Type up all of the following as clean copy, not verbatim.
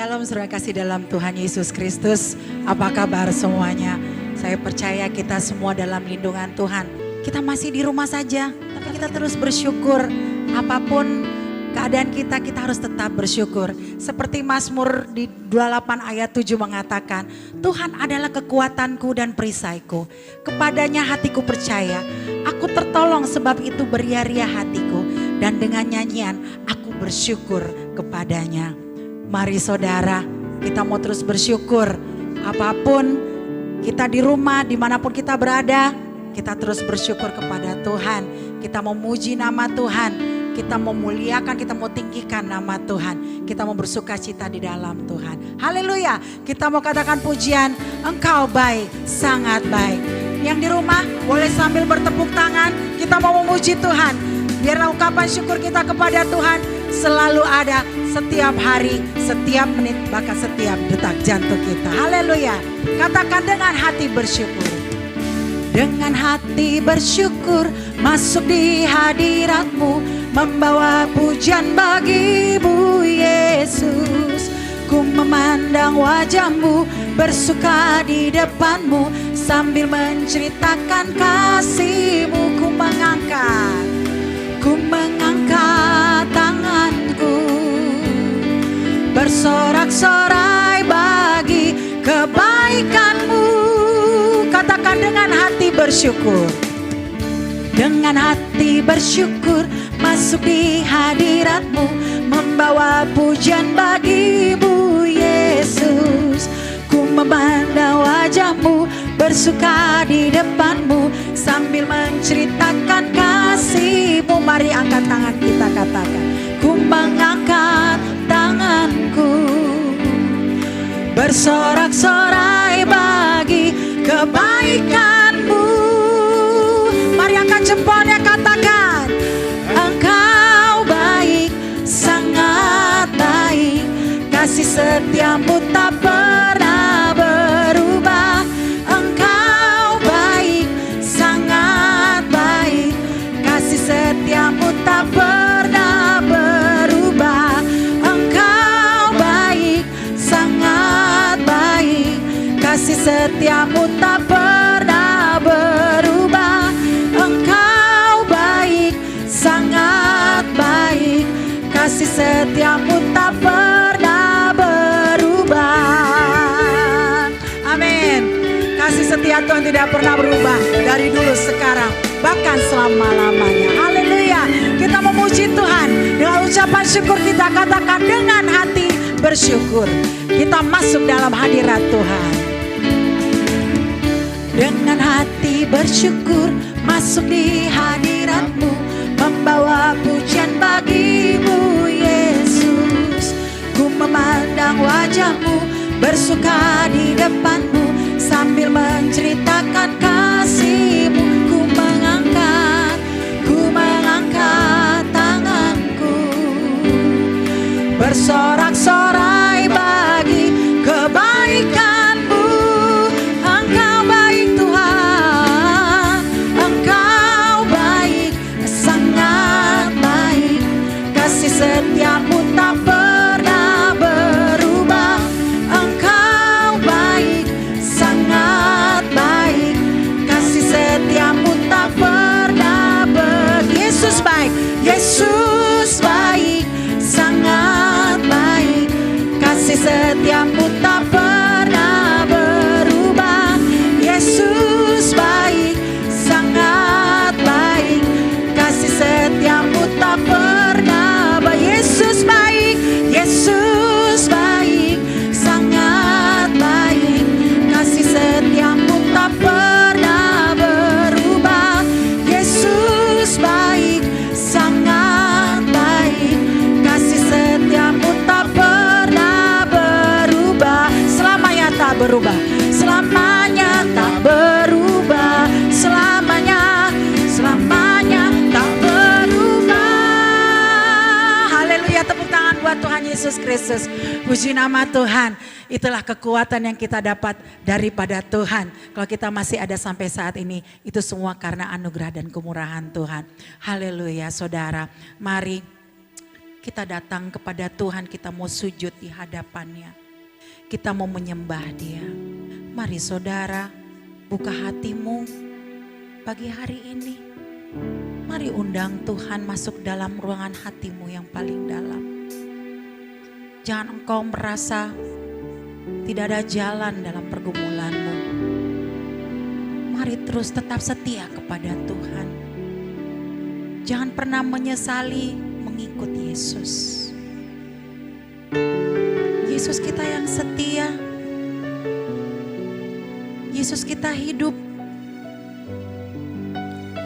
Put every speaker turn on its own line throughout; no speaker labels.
Shalom saudara kasih dalam Tuhan Yesus Kristus. Apa kabar semuanya? Saya percaya kita semua dalam lindungan Tuhan. Kita masih di rumah saja, tapi kita terus bersyukur. Apapun keadaan kita, kita harus tetap bersyukur. Seperti Mazmur di 28 ayat 7 mengatakan, Tuhan adalah kekuatanku dan perisaiku. Kepadanya hatiku percaya. Aku tertolong sebab itu beria-ria hatiku. Dan dengan nyanyian aku bersyukur kepadanya. Mari saudara, kita mau terus bersyukur. Apapun kita di rumah, dimanapun kita berada, kita terus bersyukur kepada Tuhan. Kita mau muji nama Tuhan, kita mau muliakan, kita mau tinggikan nama Tuhan. Kita mau bersuka cita di dalam Tuhan. Haleluya, kita mau katakan pujian, Engkau baik, sangat baik. Yang di rumah boleh sambil bertepuk tangan, kita mau memuji Tuhan. Biarlah ungkapan syukur kita kepada Tuhan selalu ada setiap hari, setiap menit, bahkan setiap detak jantung kita. Haleluya. Katakan dengan hati bersyukur. Dengan hati bersyukur masuk di hadirat-Mu, membawa pujian bagi-Mu Yesus. Ku memandang wajah-Mu, bersuka di depan-Mu, sambil menceritakan kasih-Mu. Ku mengangkat tanganku, bersorak-sorai bagi kebaikan-Mu. Katakan dengan hati bersyukur. Dengan hati bersyukur masuk di hadirat-Mu, membawa pujian bagi-Mu Yesus. Ku memandang wajah-Mu, bersuka di depan-Mu, sambil menceritakan kasih-Mu. Mari angkat tangan kita, katakan. Ku mengangkat tanganku, bersorak-sorai bagi kebaikan-Mu. Mari angkat jempolnya, katakan. Engkau baik, sangat baik, kasih setia-Mu tak pernah berubah. Engkau baik, sangat baik, kasih setia-Mu tak pernah berubah. Engkau baik, sangat baik, kasih setia-Mu tak pernah berubah. Engkau baik, sangat baik, kasih setia-Mu tak pernah berubah. Amin. Kasih setia Tuhan tidak pernah berubah dari dulu, sekarang, bahkan selama-lamanya. Haleluya. Kita memuji Tuhan dengan ucapan syukur. Kita katakan dengan hati bersyukur. Kita masuk dalam hadirat Tuhan. Dengan hati bersyukur masuk di hadirat-Mu, membawa pujian bagi-Mu Yesus. Ku memandang wajah-Mu, bersuka di depan-Mu, sambil menceritakan kasih-Mu. Ku mengangkat tanganku, bersorak-sorai bagi kebaikan-Mu. Engkau baik Tuhan, Engkau baik, sangat baik, kasih setia-Mu tak pernah berubah. Engkau baik, sangat baik, kasih setia-Mu tak pernah Yesus baik, Yesus baik, sangat baik, kasih setia-Mu tak pernah berubah. Yesus baik, sangat baik, kasih setia-Mu tak pernah Yesus baik, Yesus baik, sangat baik, kasih setia-Mu tak pernah berubah. Yesus baik, sangat baik, kasih setia-Mu tak pernah berubah. Selamanya tak berubah, selamanya tak berubah, selamanya, selamanya tak berubah. Haleluya, tepuk tangan buat Tuhan Yesus Kristus. Puji nama Tuhan. Itulah kekuatan yang kita dapat daripada Tuhan. Kalau kita masih ada sampai saat ini, itu semua karena anugerah dan kemurahan Tuhan. Haleluya saudara. Mari Kita datang kepada Tuhan, kita mau sujud di hadapannya. Kita mau menyembah Dia. Mari saudara, buka hatimu pagi hari ini. Mari undang Tuhan masuk dalam ruangan hatimu yang paling dalam. Jangan engkau merasa tidak ada jalan dalam pergumulanmu. Mari terus tetap setia kepada Tuhan. Jangan pernah menyesali mengikut Yesus. Yesus kita yang setia. Yesus kita hidup.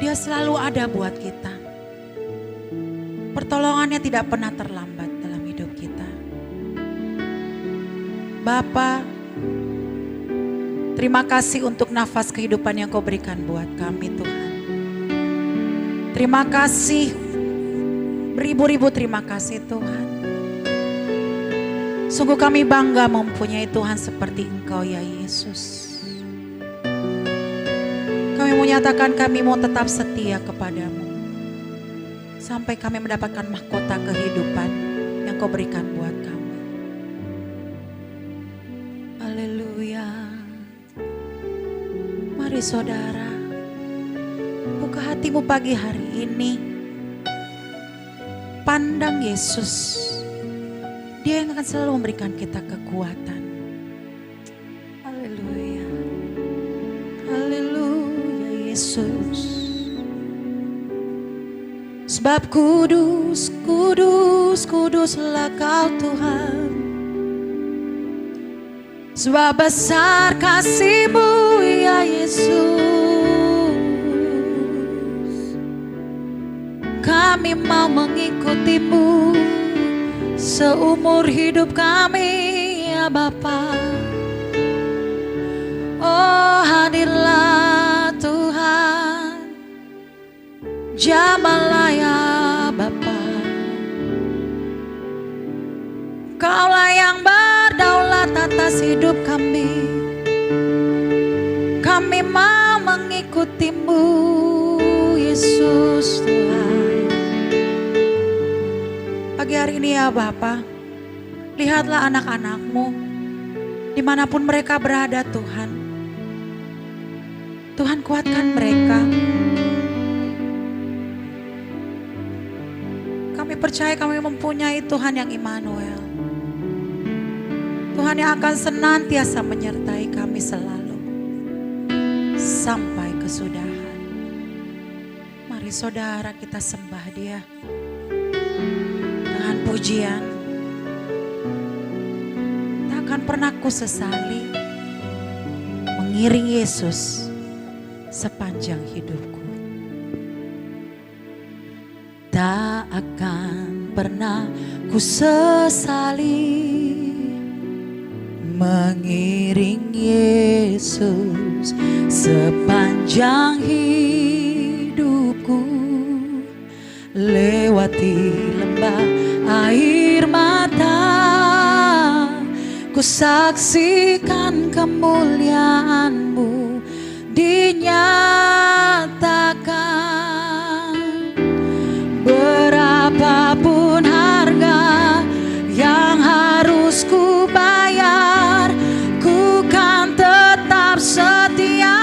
Dia selalu ada buat kita. Pertolongannya tidak pernah terlambat dalam hidup kita. Bapa, terima kasih untuk nafas kehidupan yang Kau berikan buat kami Tuhan. Terima kasih, beribu-ribu terima kasih Tuhan. Sungguh kami bangga mempunyai Tuhan seperti Engkau ya Yesus. Kami menyatakan kami mau tetap setia kepadamu. Sampai kami mendapatkan mahkota kehidupan yang Kau berikan buat kami. Haleluya. Mari saudara, buka hatimu pagi hari ini. Pandang Yesus. Dia yang akan selalu memberikan kita kekuatan. Haleluya. Haleluya Yesus. Sebab kudus, kudus, kuduslah Kau Tuhan. Sebab besar kasih-Mu ya Yesus. Kami mau mengikuti-Mu seumur hidup kami ya Bapa. Oh hadirlah Tuhan, jamahlah ya Bapa. Kaulah yang berdaulat atas hidup kami. Kami mau mengikuti-Mu Yesus Tuhan. Pagi hari ini ya Bapa, lihatlah anak-anak-Mu dimanapun mereka berada Tuhan. Tuhan kuatkan mereka. Kami percaya kami mempunyai Tuhan yang Immanuel. Tuhan yang akan senantiasa menyertai kami selalu. Sampai kesudahan. Mari saudara kita sembah Dia. Dengan pujian. Tak akan pernah ku sesali. Mengiring Yesus sepanjang hidupku. Tak akan pernah ku sesali mengiring Yesus sepanjang hidupku. Lewati lembah air mata, ku saksikan kemuliaan-Mu dinyatakan. Berapapun harga yang harus ku bayar, ku kan tetap setia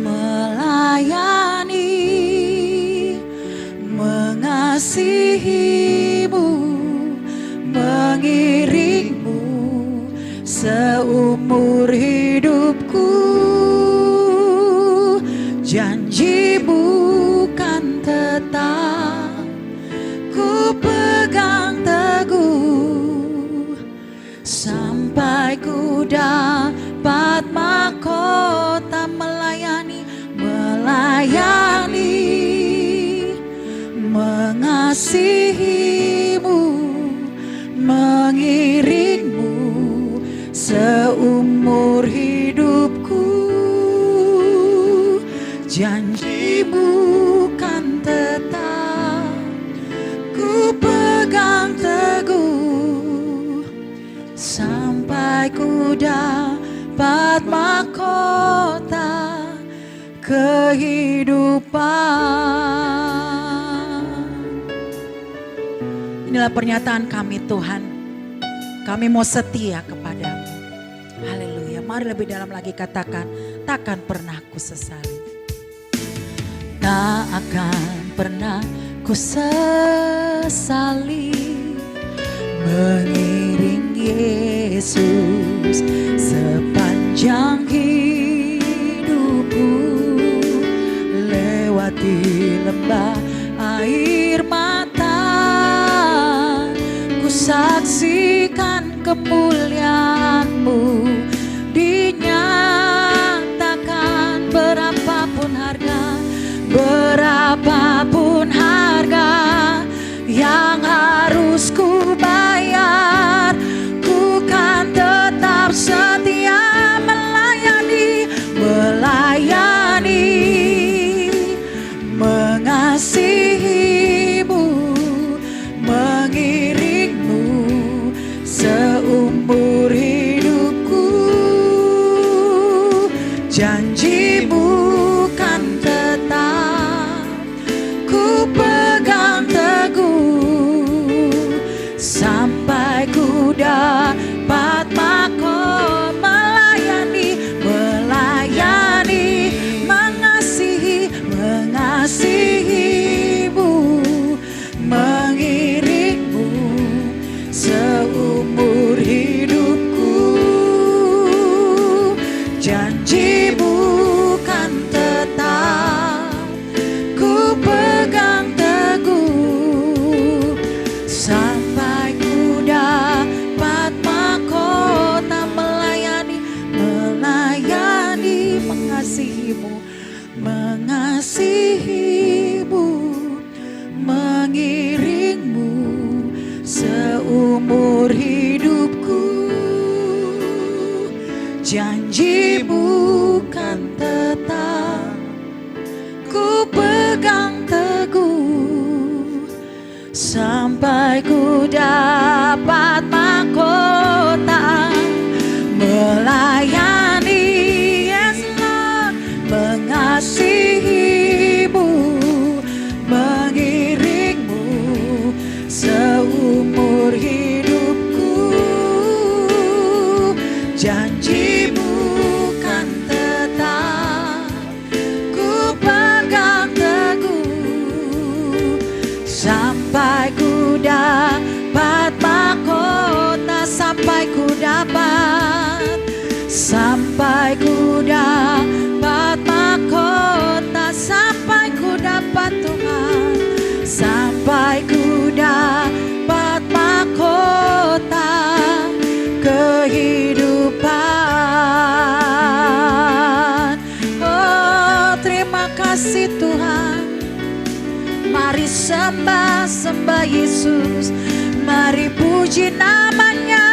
melayani, mengasihi-Mu, mengiring-Mu seumur hidupku. Janji-Mu kan tetap ku pegang teguh sampai ku dapat mahkota melayani, melayani, mengasihi-Mu, mengiring-Mu seumur hidupku. Janji-Mu kan tetap ku pegang teguh sampai ku dapat mahkota kehidupan. Inilah pernyataan kami Tuhan. Kami mau setia kepadamu. Haleluya. Mari lebih dalam lagi katakan, takkan pernah ku sesali. Tak akan pernah ku sesali mengiring Yesus sepanjang hidupku, lewati lembah air mata, ku saksikan kemuliaan-Mu, dinyatakan berapapun harga yang harus ku bayar, ku kan tetap setia melayani, mengasihi-Mu, mengiring-Mu seumur hidupku. Janji-Mu kan tetap ku pegang teguh, sampai ku dapat mahkota melayani, mengasihi-Mu, mengiring-Mu seumur hidupku. Janji-Mu kan tetap ku pegang teguh, sampai ku dapat mahkota melayani, mengasihi-Mu, mengiring-Mu seumur hidupku. Janji-Mu kan tetap ku pegang teguh, sampai ku dapat mahkota melayani, yes Lord, mengasihi-Mu, mengiring-Mu seumur hidupku. Janji-Mu kan tetap ku pegang teguh, sampai ku dapat mahkota, sampai ku dapat mahkota, sampai ku dapat Tuhan, sampai ku dapat mahkota kehidupan. Oh, terima kasih Tuhan. Mari sembah Yesus, mari puji namanya.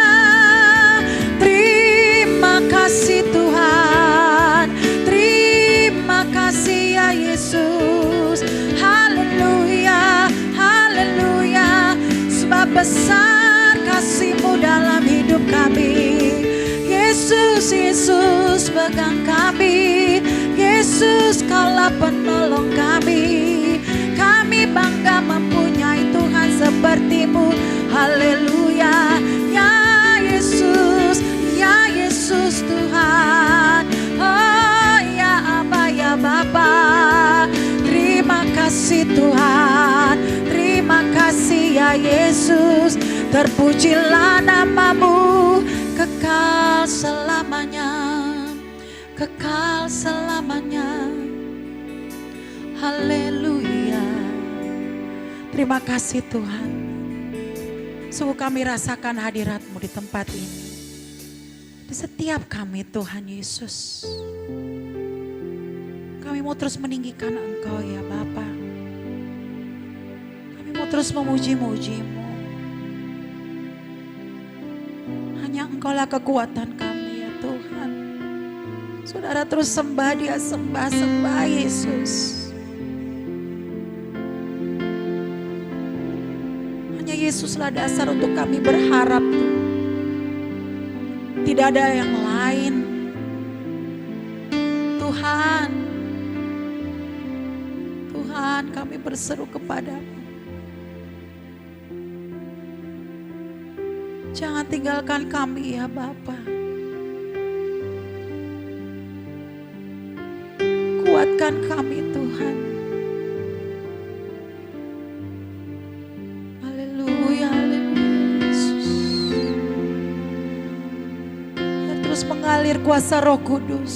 Terima kasih Tuhan, terima kasih ya Yesus. Haleluya, haleluya, sebab besar kasih-Mu dalam hidup kami. Yesus, Yesus pegang kami, Yesus Kaulah penolong kami. Kami bangga mempunyai Tuhan seperti-Mu. Haleluya, ya Yesus, ya Yesus Tuhan. Oh ya Aba, ya Bapa. Terima kasih Tuhan, terima kasih ya Yesus. Terpujilah nama-Mu kekal selamanya, kekal selamanya. Haleluya. Terima kasih Tuhan. Sungguh kami rasakan hadirat-Mu di tempat ini, di setiap kami Tuhan Yesus. Kami mau terus meninggikan Engkau ya Bapa. Kami mau terus memuji-muji-Mu. Hanya Engkaulah kekuatan kami ya Tuhan. Saudara terus sembah Dia, sembah Yesus. Hanya Yesuslah dasar untuk kami berharap. Tidak ada yang lain. Tuhan, Tuhan kami berseru kepada-Mu. Jangan tinggalkan kami ya Bapa. Kuatkan kami Tuhan. Haleluya, haleluya Yesus. Biar terus mengalir kuasa Roh Kudus.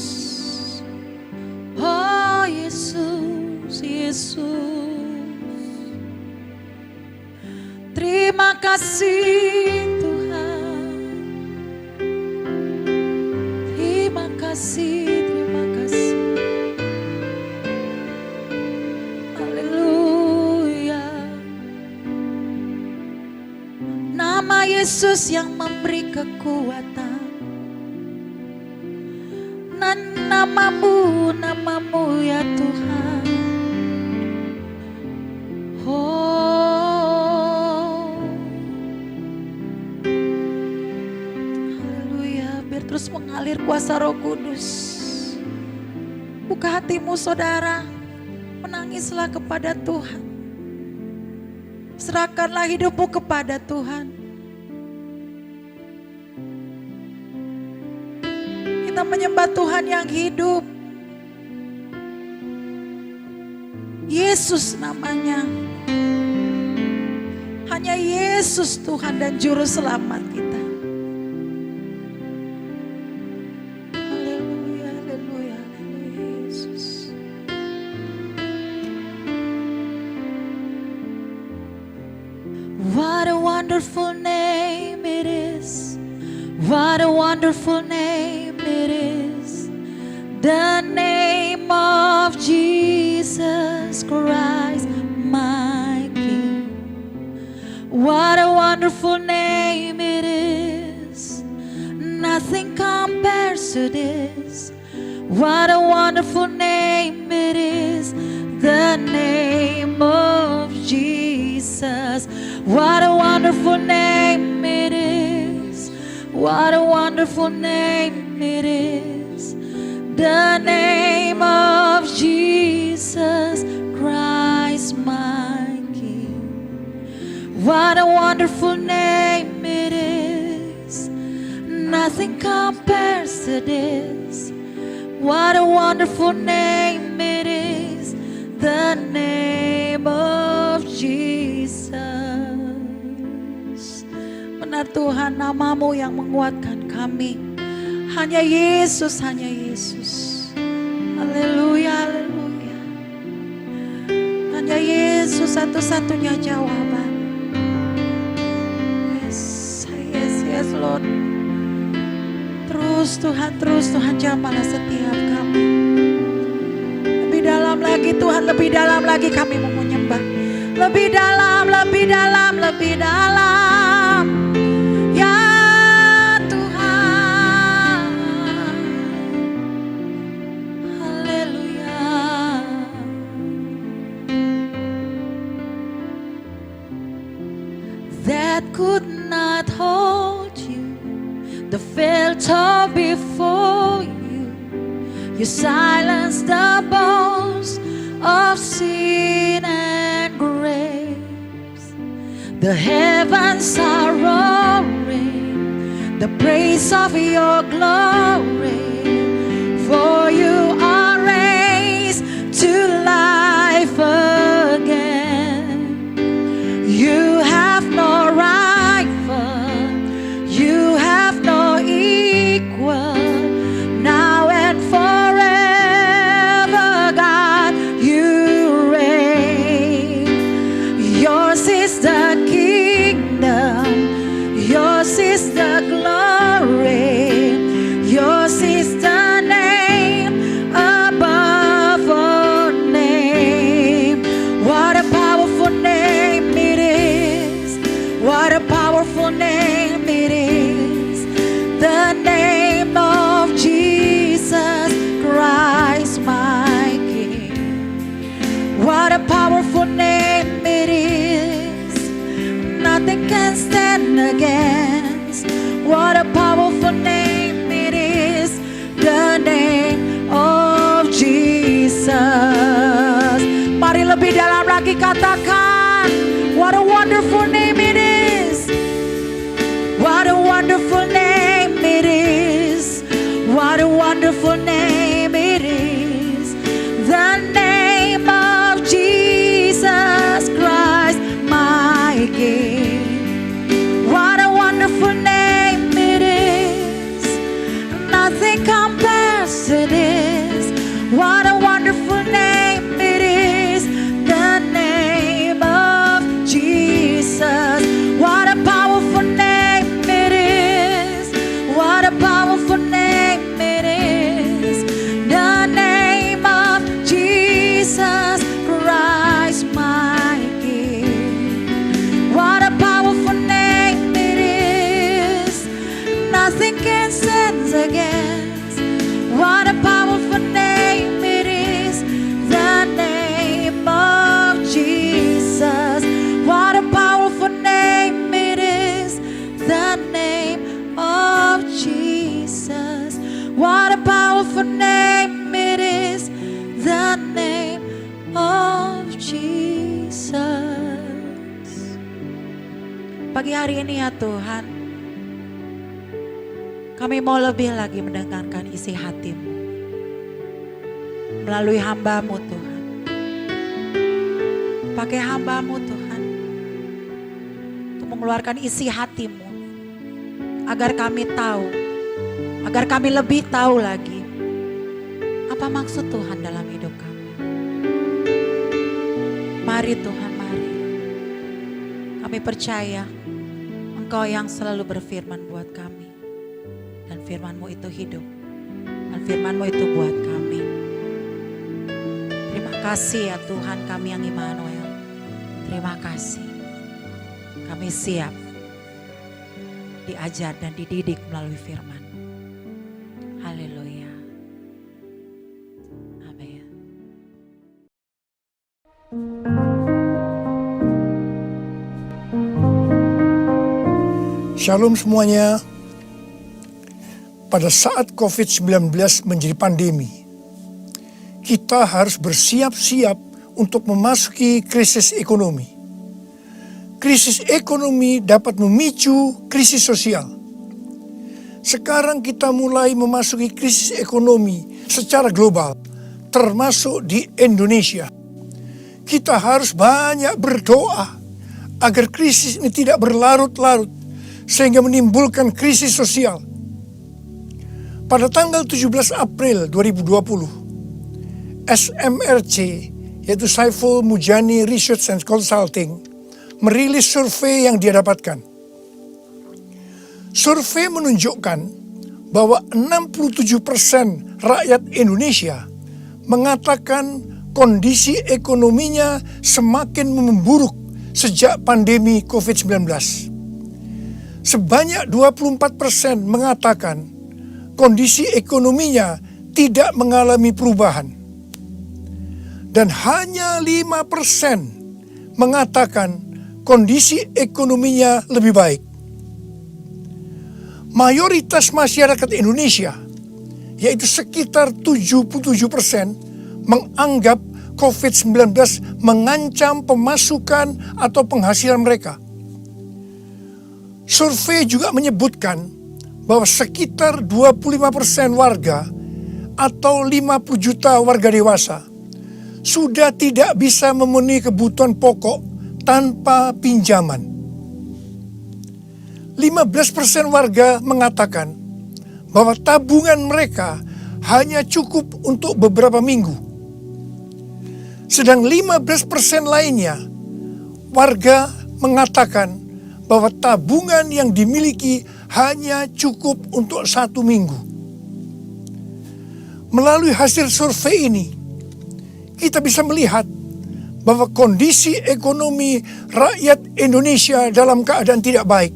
Oh Yesus, Yesus. Terima kasih Tuhan. Terima kasih, terima kasih. Haleluya. Nama Yesus yang memberi kekuatan. Namamu, namamu ya Tuhan. Terus mengalir kuasa Roh Kudus. Buka hatimu saudara, menangislah kepada Tuhan. Serahkanlah hidupmu kepada Tuhan. Kita menyembah Tuhan yang hidup. Yesus namanya. Hanya Yesus Tuhan dan Juru Selamat kita. What a wonderful name it is. What a wonderful name it is. The name of Jesus Christ, my King. What a wonderful name it is. Nothing compares to this. What a wonderful name it is. The name of Jesus. What a wonderful name it is. What a wonderful name it is. The name of Jesus Christ, my King. What a wonderful name it is. Nothing compares to this. What a wonderful name it is. The name of Jesus. Benar Tuhan, namamu yang menguatkan kami. Hanya Yesus, hanya Yesus. Haleluya, haleluya. Hanya Yesus satu-satunya jawaban. Yes, yes, yes Lord. Terus Tuhan jamalah setiap kami. Lebih dalam lagi Tuhan, lebih dalam lagi kami mau menyembah. Lebih dalam, lebih dalam, lebih dalam. Ya Tuhan. Haleluya. That could not hold you. The veil tore before you. You silenced the bones of sin and grace. The heavens are roaring the praise of your glory. For you are raised to life again. You have no rival, you have no equal. Now and forever, God, you reign. Yours is the kingdom, yours is the glory, yours is the name above all name. What a powerful name it is. What a powerful name it is. The name of Jesus Christ, my King. What a powerful name it is. Nothing can stand against. What a powerful name it is. The name of Jesus. Mari lebih dalam lagi katakan. What a wonderful name it is. What a against. What a powerful name it is, the name of Jesus. What a powerful name it is, the name of Jesus. What a powerful name it is, the name of Jesus. Pagi hari ini ya Tuhan, kami mau lebih lagi mendengarkan isi hati-Mu melalui hamba-Mu Tuhan. Pakai hamba-Mu Tuhan untuk mengeluarkan isi hati-Mu, agar kami tahu, agar kami lebih tahu lagi apa maksud Tuhan dalam hidup kami. Mari Tuhan, mari. Kami percaya Engkau yang selalu berfirman buat kami. Dan firman-Mu itu hidup. Dan firman-Mu itu buat kami. Terima kasih ya Tuhan kami yang Immanuel. Terima kasih. Kami siap diajar dan dididik melalui firman. Haleluya. Amin.
Shalom semuanya. Pada saat COVID-19 menjadi pandemi, kita harus bersiap-siap untuk memasuki krisis ekonomi. Krisis ekonomi dapat memicu krisis sosial. Sekarang kita mulai memasuki krisis ekonomi secara global, termasuk di Indonesia. Kita harus banyak berdoa agar krisis ini tidak berlarut-larut, sehingga menimbulkan krisis sosial. Pada tanggal 17 April 2020, SMRC, yaitu Saiful Mujani Research and Consulting, merilis survei yang dia dapatkan. Survei menunjukkan bahwa 67% rakyat Indonesia mengatakan kondisi ekonominya semakin memburuk sejak pandemi COVID-19. Sebanyak 24% mengatakan kondisi ekonominya tidak mengalami perubahan. Dan hanya 5% mengatakan kondisi ekonominya lebih baik. Mayoritas masyarakat Indonesia, yaitu sekitar 77%, menganggap COVID-19 mengancam pemasukan atau penghasilan mereka. Survei juga menyebutkan bahwa sekitar 25% warga atau 50 juta warga dewasa sudah tidak bisa memenuhi kebutuhan pokok tanpa pinjaman. 15% warga mengatakan bahwa tabungan mereka hanya cukup untuk beberapa minggu. Sedang 15% lainnya warga mengatakan bahwa tabungan yang dimiliki hanya cukup untuk 1 minggu. Melalui hasil survei ini, kita bisa melihat bahwa kondisi ekonomi rakyat Indonesia dalam keadaan tidak baik.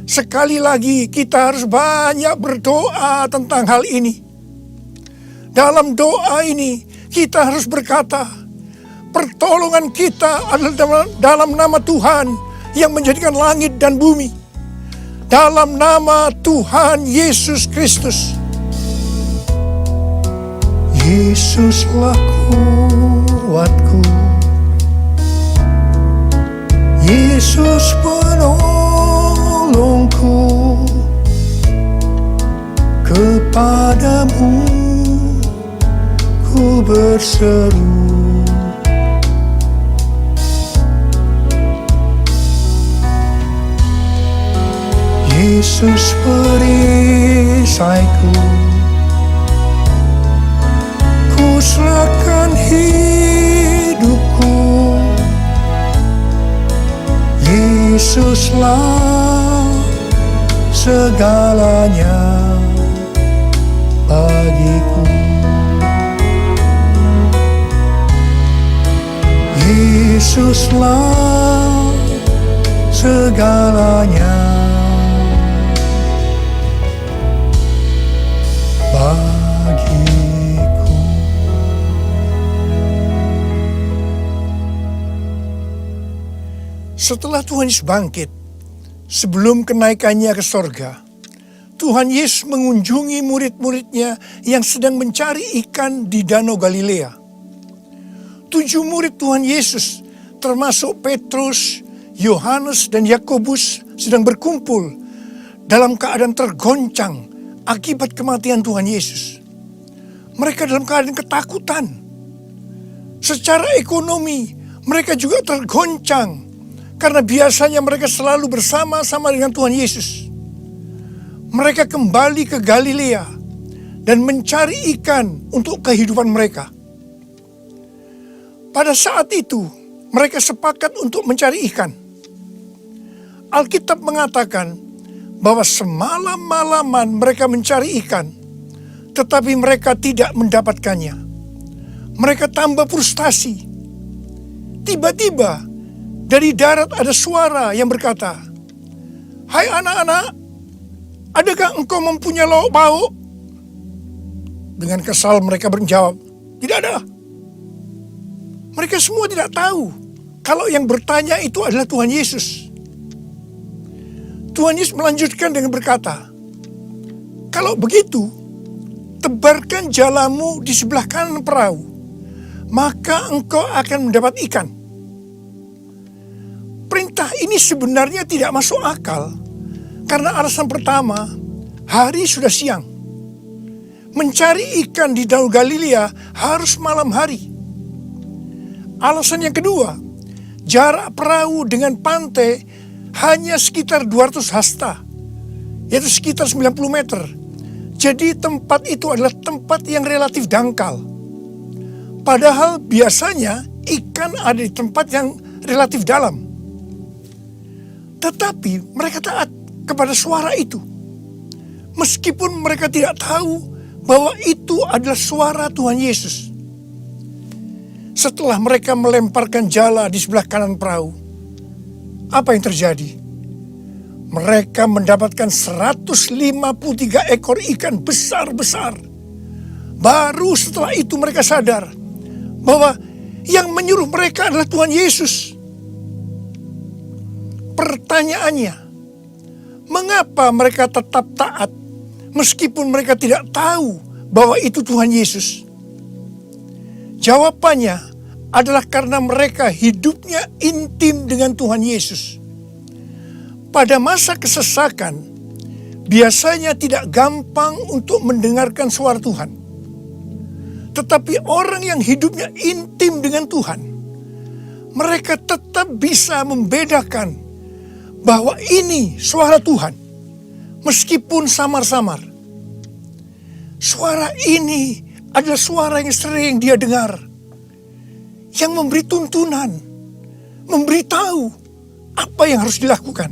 Sekali lagi kita harus banyak berdoa tentang hal ini. Dalam doa ini kita harus berkata, pertolongan kita adalah dalam nama Tuhan yang menjadikan langit dan bumi. Dalam nama Tuhan Yesus Kristus. Yesuslah kuatku, Yesus penolongku, kepadamu ku berseru. Yesus perisaiku, ku serahkan hidupku. Yesuslah segalanya bagiku. Yesuslah segalanya. Setelah Tuhan Yesus bangkit, sebelum kenaikannya ke sorga, Tuhan Yesus mengunjungi murid-muridnya yang sedang mencari ikan di Danau Galilea. 7 murid Tuhan Yesus, termasuk Petrus, Yohanes, dan Yakobus, sedang berkumpul dalam keadaan tergoncang akibat kematian Tuhan Yesus. Mereka dalam keadaan ketakutan. Secara ekonomi, mereka juga tergoncang karena biasanya mereka selalu bersama-sama dengan Tuhan Yesus. Mereka kembali ke Galilea dan mencari ikan untuk kehidupan mereka. Pada saat itu, mereka sepakat untuk mencari ikan. Alkitab mengatakan bahwa semalam-malaman mereka mencari ikan, tetapi mereka tidak mendapatkannya. Mereka tambah frustasi. Tiba-tiba, dari darat ada suara yang berkata, "Hai anak-anak, adakah engkau mempunyai lauk pauk?" Dengan kesal mereka menjawab, "Tidak ada." Mereka semua tidak tahu kalau yang bertanya itu adalah Tuhan Yesus. Tuhan Yesus melanjutkan dengan berkata, "Kalau begitu, tebarkan jalamu di sebelah kanan perahu, maka engkau akan mendapat ikan." Perintah ini sebenarnya tidak masuk akal, karena alasan pertama, hari sudah siang. Mencari ikan di Danau Galilea harus malam hari. Alasan yang kedua, jarak perahu dengan pantai hanya sekitar 200 hasta, yaitu sekitar 90 meter. Jadi tempat itu adalah tempat yang relatif dangkal. Padahal biasanya ikan ada di tempat yang relatif dalam. Tetapi mereka taat kepada suara itu. Meskipun mereka tidak tahu bahwa itu adalah suara Tuhan Yesus. Setelah mereka melemparkan jala di sebelah kanan perahu, apa yang terjadi? Mereka mendapatkan 153 ekor ikan besar-besar. Baru setelah itu mereka sadar bahwa yang menyuruh mereka adalah Tuhan Yesus. Pertanyaannya, mengapa mereka tetap taat meskipun mereka tidak tahu bahwa itu Tuhan Yesus? Jawabannya adalah karena mereka hidupnya intim dengan Tuhan Yesus. Pada masa kesesakan, biasanya tidak gampang untuk mendengarkan suara Tuhan. Tetapi orang yang hidupnya intim dengan Tuhan, mereka tetap bisa membedakan bahwa ini suara Tuhan, meskipun samar-samar. Suara ini adalah suara yang sering dia dengar, yang memberi tuntunan, memberitahu apa yang harus dilakukan.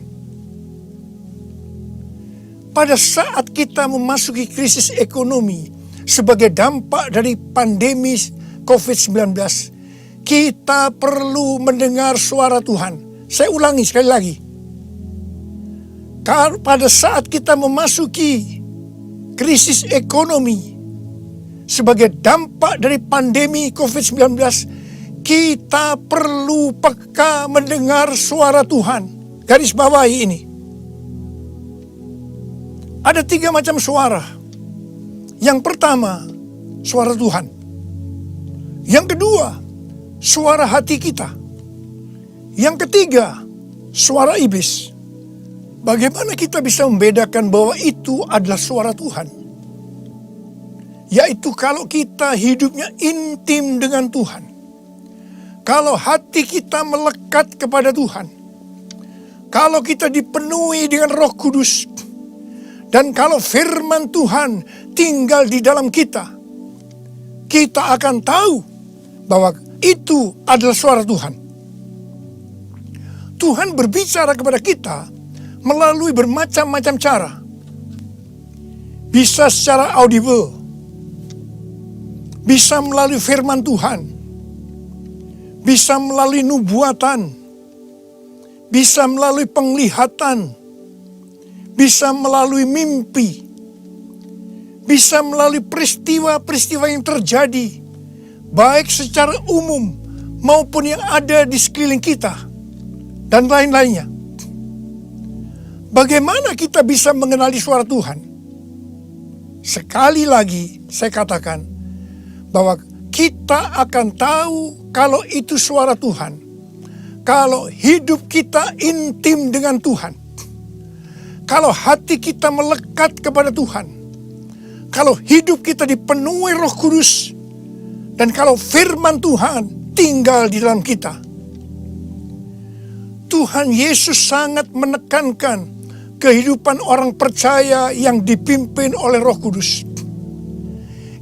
Pada saat kita memasuki krisis ekonomi sebagai dampak dari pandemi COVID-19, kita perlu mendengar suara Tuhan. Saya ulangi sekali lagi. Pada saat kita memasuki krisis ekonomi sebagai dampak dari pandemi COVID-19, kita perlu peka mendengar suara Tuhan. Garis bawahi ini. Ada 3 macam suara. Yang pertama, suara Tuhan. Yang kedua, suara hati kita. Yang ketiga, suara iblis. Bagaimana kita bisa membedakan bahwa itu adalah suara Tuhan? Yaitu kalau kita hidupnya intim dengan Tuhan. Kalau hati kita melekat kepada Tuhan. Kalau kita dipenuhi dengan Roh Kudus. Dan kalau firman Tuhan tinggal di dalam kita, kita akan tahu bahwa itu adalah suara Tuhan. Tuhan berbicara kepada kita melalui bermacam-macam cara. Bisa secara audible, bisa melalui firman Tuhan, bisa melalui nubuatan, bisa melalui penglihatan, bisa melalui mimpi, bisa melalui peristiwa-peristiwa yang terjadi, baik secara umum maupun yang ada di sekeliling kita. dan lain-lainnya. Bagaimana kita bisa mengenali suara Tuhan? Sekali lagi saya katakan bahwa kita akan tahu kalau itu suara Tuhan kalau hidup kita intim dengan Tuhan, kalau hati kita melekat kepada Tuhan, kalau hidup kita dipenuhi Roh Kudus, dan kalau firman Tuhan tinggal di dalam kita. Tuhan Yesus sangat menekankan kehidupan orang percaya yang dipimpin oleh Roh Kudus.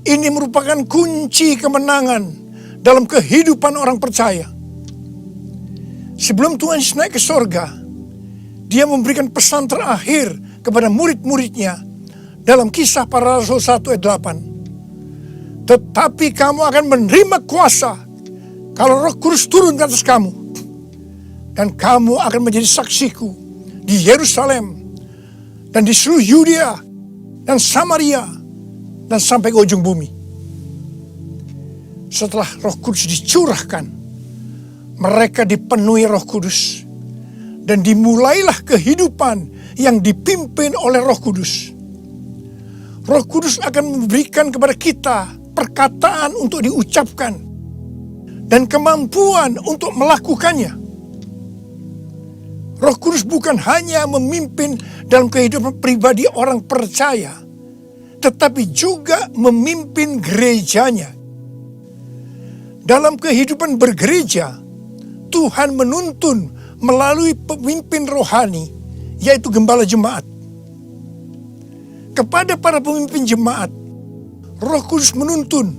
Ini merupakan kunci kemenangan dalam kehidupan orang percaya. Sebelum Tuhan Yesus naik ke sorga, dia memberikan pesan terakhir kepada murid-muridnya dalam Kisah Para Rasul 1 ayat 8. Tetapi kamu akan menerima kuasa kalau Roh Kudus turun ke atas kamu. Dan kamu akan menjadi saksiku di Yerusalem dan di seluruh Yudea dan Samaria dan sampai ke ujung bumi. Setelah Roh Kudus dicurahkan, mereka dipenuhi Roh Kudus dan dimulailah kehidupan yang dipimpin oleh Roh Kudus. Roh Kudus akan memberikan kepada kita perkataan untuk diucapkan dan kemampuan untuk melakukannya. Roh Kudus bukan hanya memimpin dalam kehidupan pribadi orang percaya, tetapi juga memimpin gerejanya. Dalam kehidupan bergereja, Tuhan menuntun melalui pemimpin rohani, yaitu gembala jemaat. Kepada para pemimpin jemaat, Roh Kudus menuntun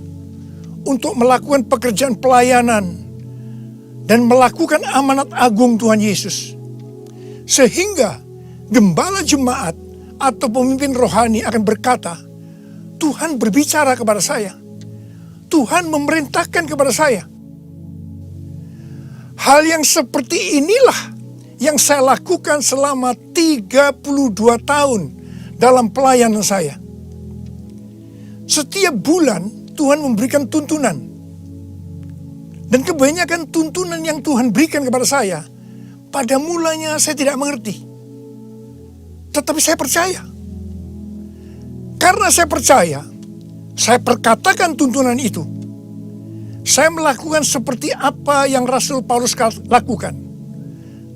untuk melakukan pekerjaan pelayanan dan melakukan amanat agung Tuhan Yesus. Sehingga gembala jemaat atau pemimpin rohani akan berkata, Tuhan berbicara kepada saya. Tuhan memerintahkan kepada saya. Hal yang seperti inilah yang saya lakukan selama 32 tahun dalam pelayanan saya. Setiap bulan Tuhan memberikan tuntunan. Dan kebanyakan tuntunan yang Tuhan berikan kepada saya, pada mulanya saya tidak mengerti. Tetapi saya percaya. Karena saya percaya, saya perkatakan tuntunan itu. Saya melakukan seperti apa yang Rasul Paulus lakukan.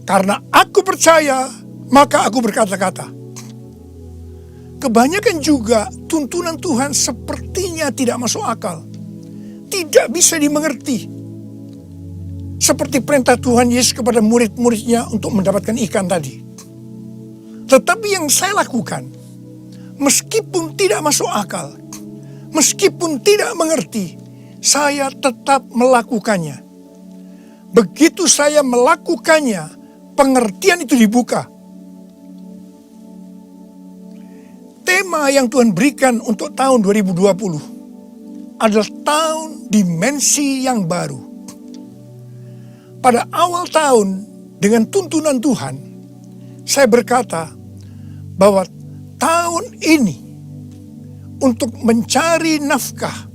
Karena aku percaya, maka aku berkata-kata. Kebanyakan juga tuntunan Tuhan sepertinya tidak masuk akal. Tidak bisa dimengerti. Seperti perintah Tuhan Yesus kepada murid-muridnya untuk mendapatkan ikan tadi. Tetapi yang saya lakukan, meskipun tidak masuk akal, meskipun tidak mengerti, saya tetap melakukannya. Begitu saya melakukannya, pengertian itu dibuka. Tema yang Tuhan berikan untuk tahun 2020 adalah tahun dimensi yang baru. Pada awal tahun dengan tuntunan Tuhan, saya berkata bahwa tahun ini untuk mencari nafkah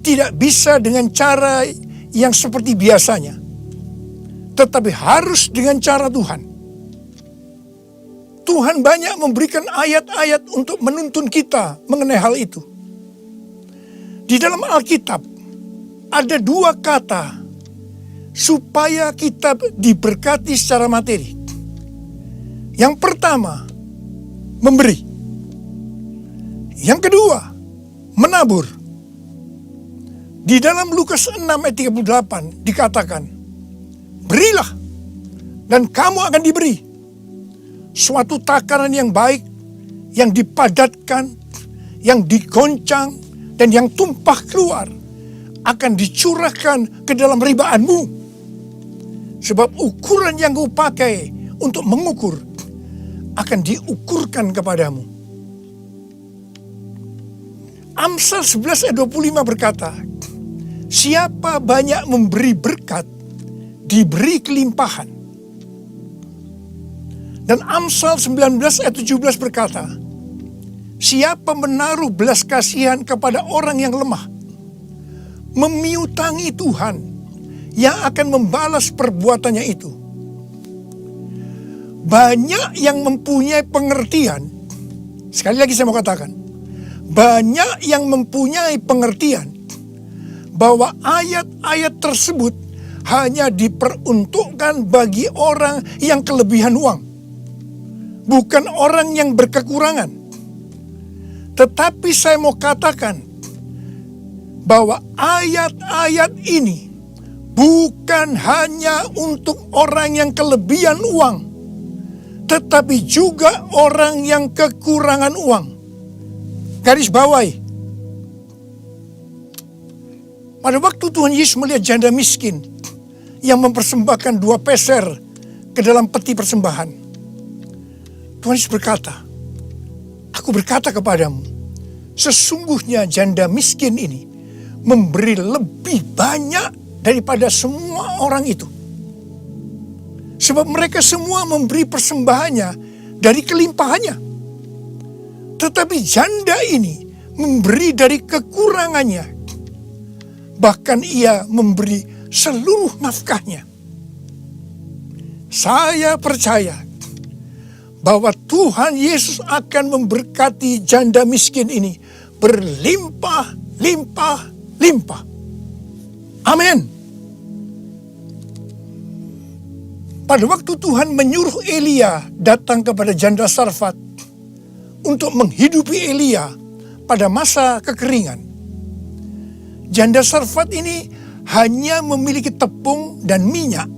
tidak bisa dengan cara yang seperti biasanya, tetapi harus dengan cara Tuhan. Tuhan banyak memberikan ayat-ayat untuk menuntun kita mengenai hal itu. Di dalam Alkitab ada 2 kata supaya kita diberkati secara materi. Yang pertama, memberi. Yang kedua, menabur. Di dalam Lukas 6 ayat 38 dikatakan, berilah dan kamu akan diberi. Suatu takaran yang baik, yang dipadatkan, yang digoncang, dan yang tumpah keluar akan dicurahkan ke dalam ribaanmu. Sebab ukuran yang kau pakai untuk mengukur akan diukurkan kepadamu. Amsal 11 ayat 25 berkata, siapa banyak memberi berkat, diberi kelimpahan. Dan Amsal 19 ayat 17 berkata, siapa menaruh belas kasihan kepada orang yang lemah, memiutangi Tuhan yang akan membalas perbuatannya itu. banyak yang mempunyai pengertian. Sekali lagi saya mau katakan, banyak yang mempunyai pengertian bahwa ayat-ayat tersebut hanya diperuntukkan bagi orang yang kelebihan uang, bukan orang yang berkekurangan. Tetapi saya mau katakan bahwa ayat-ayat ini bukan hanya untuk orang yang kelebihan uang, tetapi juga orang yang kekurangan uang. Garis bawahi, pada waktu Tuhan Yesus melihat janda miskin yang mempersembahkan 2 peser ke dalam peti persembahan, Tuhan Yesus berkata, "Aku berkata kepadamu, sesungguhnya janda miskin ini memberi lebih banyak daripada semua orang itu. Sebab mereka semua memberi persembahannya dari kelimpahannya. Tetapi janda ini memberi dari kekurangannya. Bahkan ia memberi seluruh nafkahnya." Saya percaya bahwa Tuhan Yesus akan memberkati janda miskin ini berlimpah-limpah-limpah. Amin. Pada waktu Tuhan menyuruh Elia datang kepada janda Sarfat untuk menghidupi Elia pada masa kekeringan, janda Sarfat ini hanya memiliki tepung dan minyak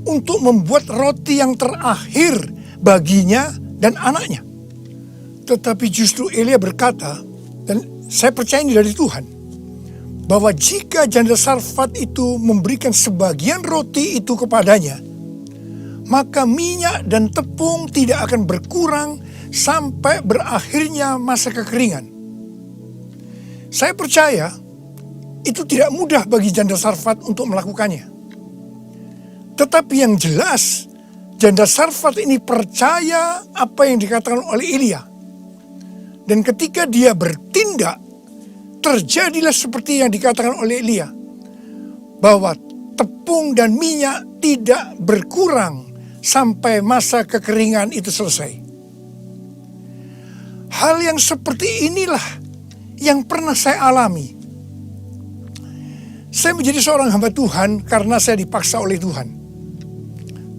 untuk membuat roti yang terakhir baginya dan anaknya. Tetapi justru Elia berkata, dan saya percaya ini dari Tuhan, bahwa jika janda Sarfat itu memberikan sebagian roti itu kepadanya, maka minyak dan tepung tidak akan berkurang sampai berakhirnya masa kekeringan. Saya percaya itu tidak mudah bagi janda Sarfat untuk melakukannya. Tetapi yang jelas, janda Sarfat ini percaya apa yang dikatakan oleh Elia. Dan ketika dia bertindak, terjadilah seperti yang dikatakan oleh Elia, bahwa tepung dan minyak tidak berkurang sampai masa kekeringan itu selesai. Hal yang seperti inilah yang pernah saya alami. Saya menjadi seorang hamba Tuhan karena saya dipaksa oleh Tuhan.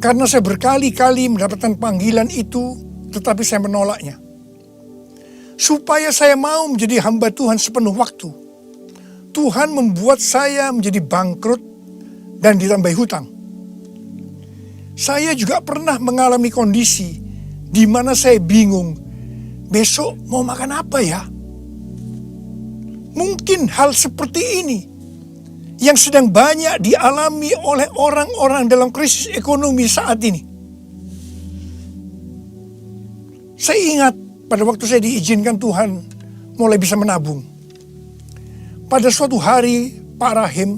Karena saya berkali-kali mendapatkan panggilan itu, tetapi saya menolaknya. Supaya saya mau menjadi hamba Tuhan sepenuh waktu, Tuhan membuat saya menjadi bangkrut dan ditambahi hutang. Saya juga pernah mengalami kondisi di mana saya bingung, besok mau makan apa ya? Mungkin hal seperti ini yang sedang banyak dialami oleh orang-orang dalam krisis ekonomi saat ini. Saya ingat pada waktu saya diizinkan Tuhan mulai bisa menabung. Pada suatu hari, Pak Rahim,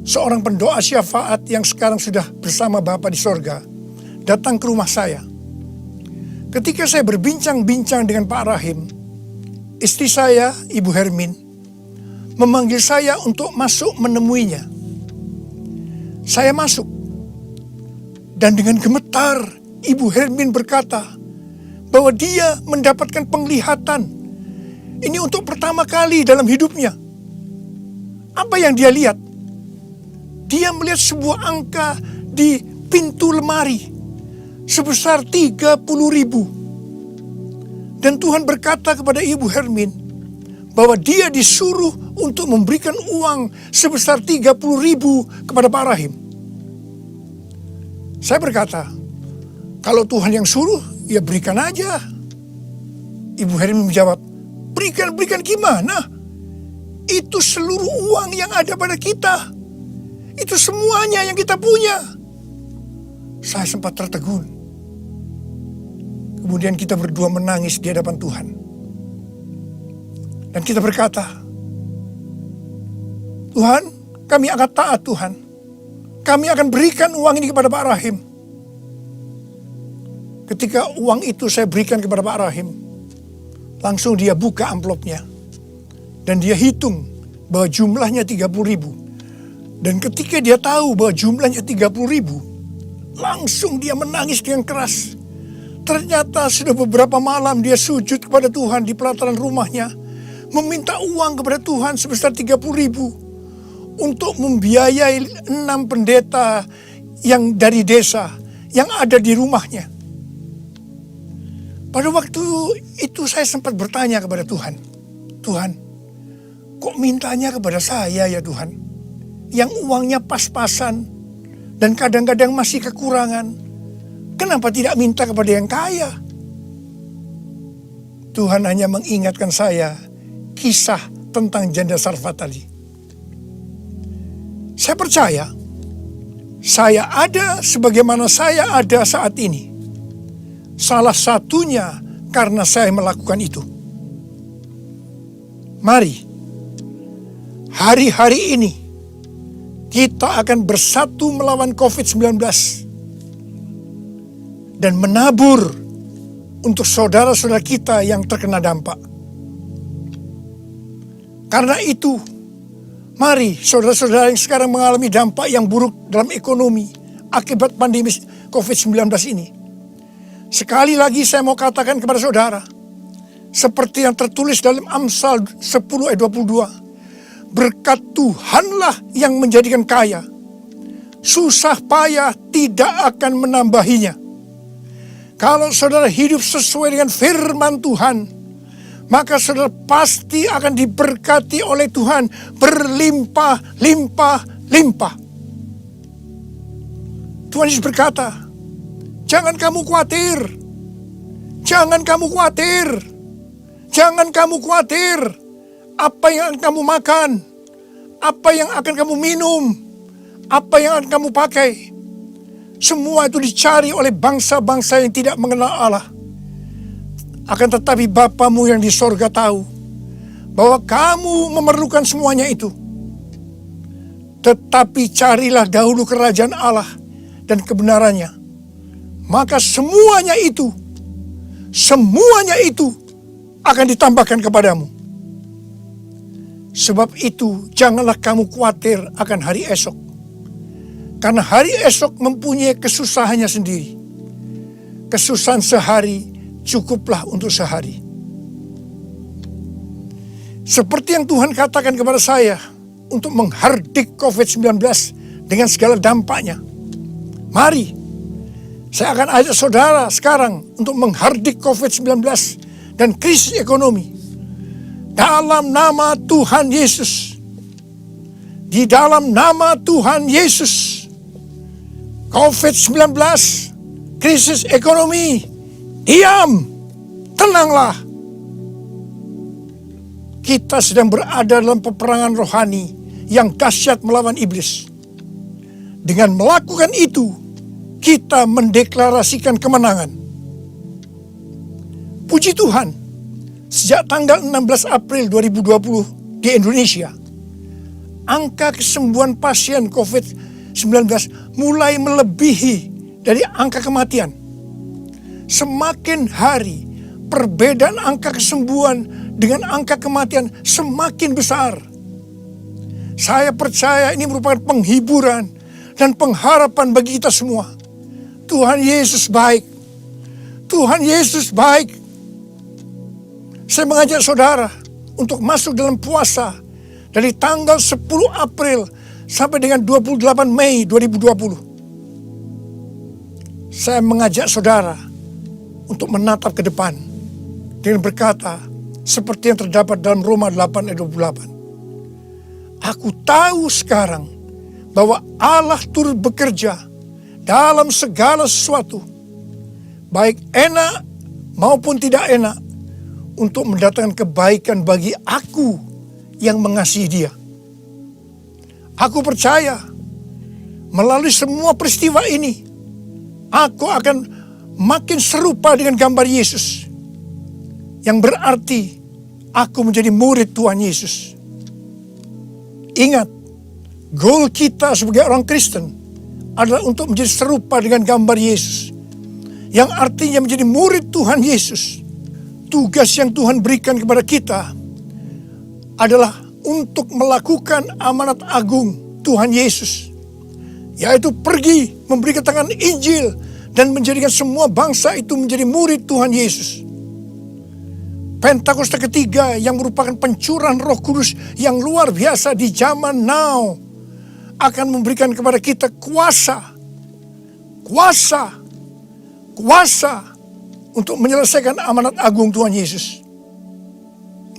seorang pendoa syafaat yang sekarang sudah bersama Bapa di sorga, datang ke rumah saya. Ketika saya berbincang-bincang dengan Pak Rahim, istri saya, Ibu Hermin, memanggil saya untuk masuk menemuinya. Saya masuk, dan dengan gemetar Ibu Hermin berkata bahwa dia mendapatkan penglihatan. Ini untuk pertama kali dalam hidupnya. Apa yang dia lihat? Dia melihat sebuah angka di pintu lemari sebesar 30.000. Dan Tuhan berkata kepada Ibu Hermin bahwa dia disuruh untuk memberikan uang sebesar 30.000 kepada Pak Rahim. Saya berkata, kalau Tuhan yang suruh, ya berikan aja. Ibu Hermin menjawab, berikan gimana? Itu seluruh uang yang ada pada kita. Itu semuanya yang kita punya. Saya sempat tertegun. Kemudian kita berdua menangis di hadapan Tuhan. Dan kita berkata, Tuhan, kami akan taat Tuhan. Kami akan berikan uang ini kepada Pak Rahim. Ketika uang itu saya berikan kepada Pak Rahim, langsung dia buka amplopnya. Dan dia hitung bahwa jumlahnya 30.000. Dan ketika dia tahu bahwa jumlahnya 30.000, Langsung dia menangis dengan keras. Ternyata sudah beberapa malam dia sujud kepada Tuhan di pelataran rumahnya, meminta uang kepada Tuhan sebesar 30.000 untuk membiayai 6 pendeta yang dari desa yang ada di rumahnya. Pada waktu itu saya sempat bertanya kepada Tuhan, Tuhan, kok mintanya kepada saya ya Tuhan, yang uangnya pas-pasan dan kadang-kadang masih kekurangan. Kenapa tidak minta kepada yang kaya? Tuhan hanya mengingatkan saya kisah tentang janda Sarfat tadi. Saya percaya, saya ada sebagaimana saya ada saat ini. Salah satunya karena saya melakukan itu. Mari, hari-hari ini kita akan bersatu melawan COVID-19 dan menabur untuk saudara-saudara kita yang terkena dampak. Karena itu, mari saudara-saudara yang sekarang mengalami dampak yang buruk dalam ekonomi akibat pandemi COVID-19 ini. Sekali lagi saya mau katakan kepada saudara, seperti yang tertulis dalam Amsal 10 ayat 22. Berkat Tuhanlah yang menjadikan kaya. Susah payah tidak akan menambahinya. Kalau saudara hidup sesuai dengan firman Tuhan, maka saudara pasti akan diberkati oleh Tuhan berlimpah, limpah, limpah. Tuhan Yesus berkata, jangan kamu khawatir. Jangan kamu khawatir. Jangan kamu khawatir. Apa yang akan kamu makan? Apa yang akan kamu minum? Apa yang akan kamu pakai? Semua itu dicari oleh bangsa-bangsa yang tidak mengenal Allah. Akan tetapi Bapamu yang di sorga tahu bahwa kamu memerlukan semuanya itu. Tetapi carilah dahulu kerajaan Allah dan kebenarannya. Maka semuanya itu akan ditambahkan kepadamu. Sebab itu janganlah kamu khawatir akan hari esok. Karena hari esok mempunyai kesusahannya sendiri. Kesusahan sehari cukuplah untuk sehari. Seperti yang Tuhan katakan kepada saya untuk menghardik COVID-19 dengan segala dampaknya. Mari, saya akan ajak saudara sekarang untuk menghardik COVID-19 dan krisis ekonomi. Dalam nama Tuhan Yesus. Di dalam nama Tuhan Yesus. COVID-19, krisis ekonomi, diam, tenanglah. Kita sedang berada dalam peperangan rohani yang dahsyat melawan iblis. Dengan melakukan itu, kita mendeklarasikan kemenangan. Puji Tuhan, sejak tanggal 16 April 2020 di Indonesia, angka kesembuhan pasien COVID-19 mulai melebihi dari angka kematian. Semakin hari, perbedaan angka kesembuhan dengan angka kematian semakin besar. Saya percaya ini merupakan penghiburan dan pengharapan bagi kita semua. Tuhan Yesus baik. Tuhan Yesus baik. Saya mengajak saudara untuk masuk dalam puasa dari tanggal 10 April sampai dengan 28 Mei 2020. Saya mengajak saudara untuk menatap ke depan dengan berkata seperti yang terdapat dalam Roma 8 ayat 28. Aku tahu sekarang bahwa Allah turut bekerja dalam segala sesuatu, baik enak maupun tidak enak, untuk mendatangkan kebaikan bagi aku yang mengasihi Dia. Aku percaya melalui semua peristiwa ini, aku akan makin serupa dengan gambar Yesus. Yang berarti aku menjadi murid Tuhan Yesus. Ingat, goal kita sebagai orang Kristen adalah untuk menjadi serupa dengan gambar Yesus. Yang artinya menjadi murid Tuhan Yesus. Tugas yang Tuhan berikan kepada kita adalah untuk melakukan amanat agung Tuhan Yesus. yaitu pergi memberi keterangan Injil dan menjadikan semua bangsa itu menjadi murid Tuhan Yesus. Pentakosta ketiga yang merupakan pencurahan Roh Kudus yang luar biasa di zaman now akan memberikan kepada kita kuasa untuk menyelesaikan amanat agung Tuhan Yesus.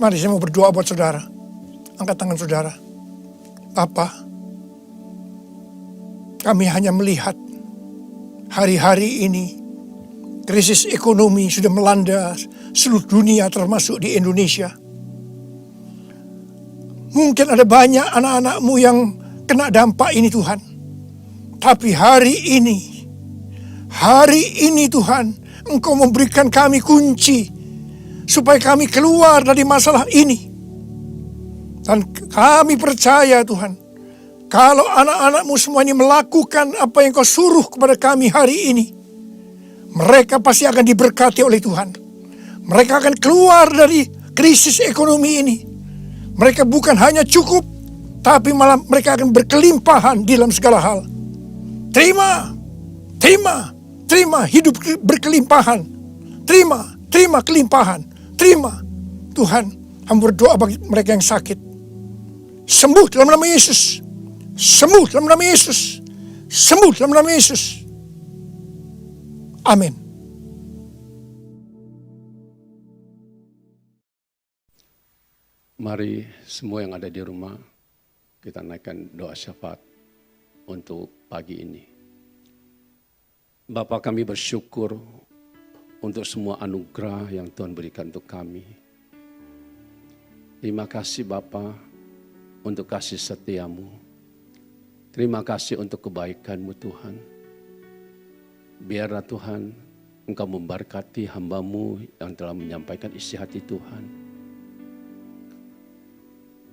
Mari saya mau berdoa buat saudara. Angkat tangan saudara. Bapa, kami hanya melihat hari-hari ini krisis ekonomi sudah melanda seluruh dunia termasuk di Indonesia. Mungkin ada banyak anak-anak-Mu yang kena dampak ini Tuhan. Tapi hari ini Tuhan, Engkau memberikan kami kunci supaya kami keluar dari masalah ini. Dan kami percaya Tuhan, kalau anak-anak-Mu semua ini melakukan apa yang Kau suruh kepada kami hari ini, mereka pasti akan diberkati oleh Tuhan. Mereka akan keluar dari krisis ekonomi ini. Mereka bukan hanya cukup, tapi malah mereka akan berkelimpahan di dalam segala hal. Terima hidup berkelimpahan. Terima kelimpahan. Terima. Tuhan, hamba berdoa bagi mereka yang sakit. Sembuh dalam nama Yesus. Sembuh dalam nama Yesus. Sembuh dalam nama Yesus. Amin.
Mari semua yang ada di rumah, kita naikkan doa syafaat untuk pagi ini. Bapa, kami bersyukur untuk semua anugerah yang Tuhan berikan untuk kami. Terima kasih Bapa untuk kasih setia-Mu. Terima kasih untuk kebaikan-Mu Tuhan. Biarlah Tuhan Engkau memberkati hamba-Mu yang telah menyampaikan isi hati Tuhan.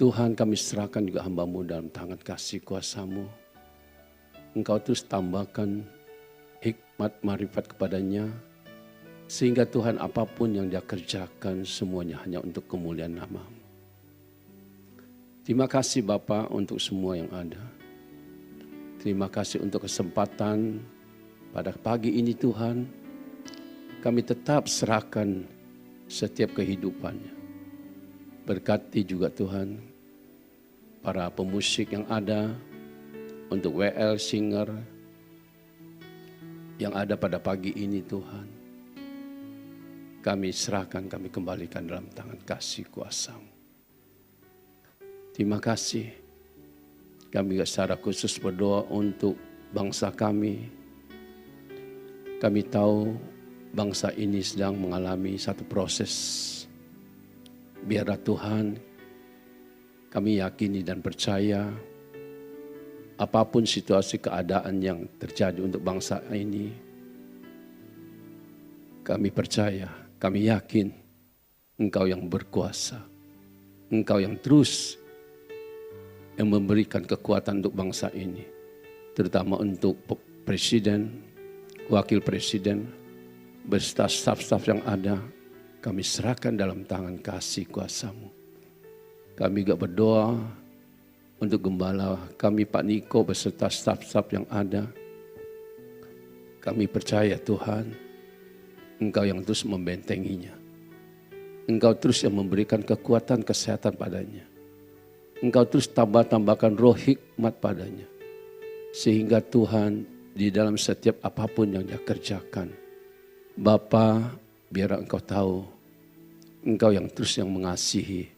Tuhan, kami serahkan juga hamba-Mu dalam tangan kasih kuasa-Mu. Engkau terus tambahkan hikmat marifat kepadanya, sehingga Tuhan apapun yang dia kerjakan semuanya hanya untuk kemuliaan nama-Mu. Terima kasih Bapa untuk semua yang ada. Terima kasih untuk kesempatan pada pagi ini Tuhan. Kami tetap serahkan setiap kehidupannya. Berkati juga Tuhan para pemusik yang ada, untuk WL Singer yang ada pada pagi ini Tuhan. Kami serahkan, kami kembalikan dalam tangan kasih kuasa-Mu. Terima kasih. Kami secara khusus berdoa untuk bangsa kami. Kami tahu bangsa ini sedang mengalami satu proses. Biarlah Tuhan, kami yakini dan percaya apapun situasi keadaan yang terjadi untuk bangsa ini, kami percaya, kami yakin Engkau yang berkuasa, Engkau yang terus yang memberikan kekuatan untuk bangsa ini, terutama untuk presiden, wakil presiden, beserta staf-staf yang ada. Kami serahkan dalam tangan kasih kuasa-Mu. Kami juga berdoa untuk gembala kami Pak Niko beserta staf-staf yang ada. Kami percaya Tuhan, Engkau yang terus membentenginya. Engkau terus yang memberikan kekuatan kesehatan padanya. Engkau terus tambahkan roh hikmat padanya. Sehingga Tuhan di dalam setiap apapun yang dia kerjakan, Bapa, biar Engkau tahu, Engkau yang terus yang mengasihi.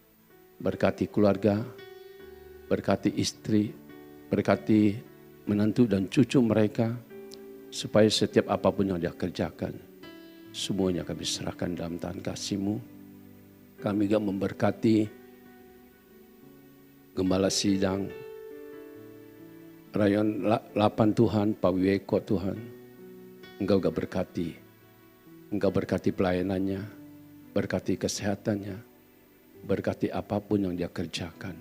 Berkati keluarga, berkati istri, berkati menantu dan cucu mereka, supaya setiap apapun yang dia kerjakan, semuanya kami serahkan dalam tangan kasih-Mu. Kami juga memberkati Gembala Sidang Rayon 8 Tuhan, Pak Wiweko Tuhan. Engkau juga berkati. Engkau berkati pelayanannya, berkati kesehatannya, berkati apapun yang dia kerjakan.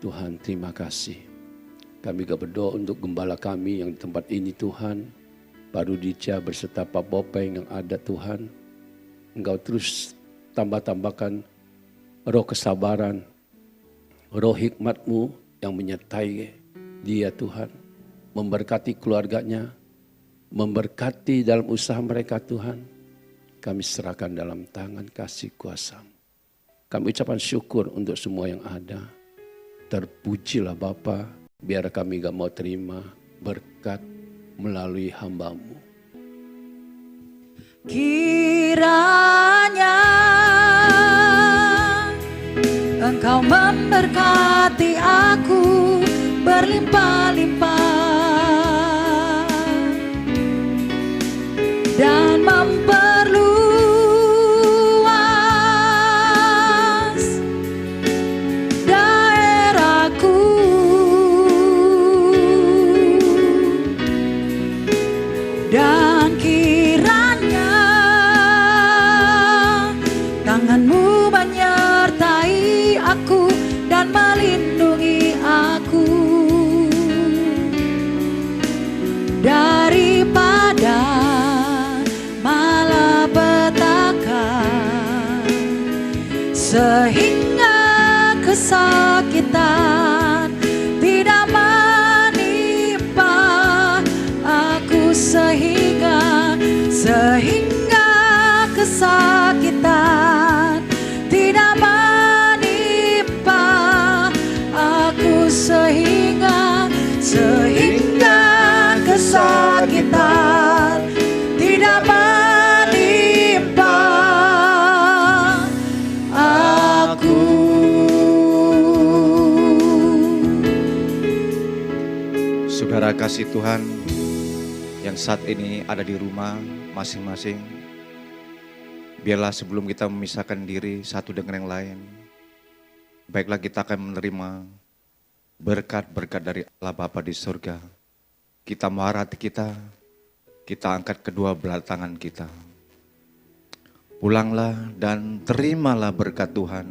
Tuhan, terima kasih. Kami juga berdoa untuk gembala kami yang di tempat ini Tuhan, Pak Rudica beserta Pak Bopeng yang ada Tuhan. Engkau terus tambahkan roh kesabaran, roh hikmat-Mu yang menyertai dia Tuhan, memberkati keluarganya, memberkati dalam usaha mereka Tuhan. Kami serahkan dalam tangan kasih kuasa. Kami ucapkan syukur untuk semua yang ada. Terpujilah Bapa, biar kami gak mau terima berkat melalui hamba-Mu.
Kiranya Engkau memberkati aku berlimpah-limpah dan memperluas daerahku, dan kiranya tangan-Mu menyertai aku dan melindungi aku daripada malapetaka, sehingga kesakitan tidak menimpa aku, sehingga kesakitan tidak menimpa aku, sehingga kesakitan tidak menimpa aku.
Saudara kasih Tuhan yang saat ini ada di rumah masing-masing, biarlah sebelum kita memisahkan diri satu dengan yang lain, baiklah kita akan menerima berkat-berkat dari Allah Bapa di surga. Kita mau hati kita angkat kedua belah tangan kita. Pulanglah dan terimalah berkat Tuhan.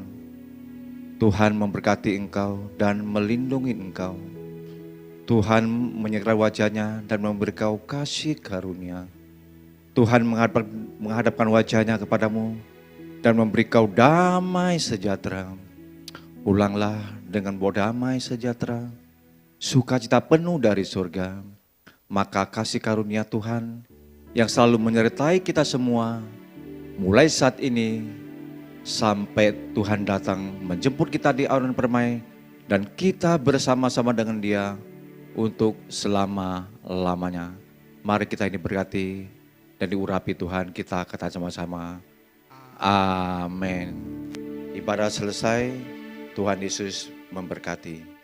Tuhan memberkati engkau dan melindungi engkau. Tuhan menyertai wajahnya dan memberi kau kasih karunia. Tuhan menghadapkan wajahnya kepadamu dan memberi kau damai sejahtera. Pulanglah dengan bawa damai sejahtera, sukacita penuh dari surga. Maka kasih karunia Tuhan yang selalu menyertai kita semua, mulai saat ini sampai Tuhan datang menjemput kita di awan permai, dan kita bersama-sama dengan Dia untuk selama-lamanya. Mari kita ini berkati dan diurapi Tuhan, kita kata sama-sama, amin. Ibadah selesai, Tuhan Yesus memberkati.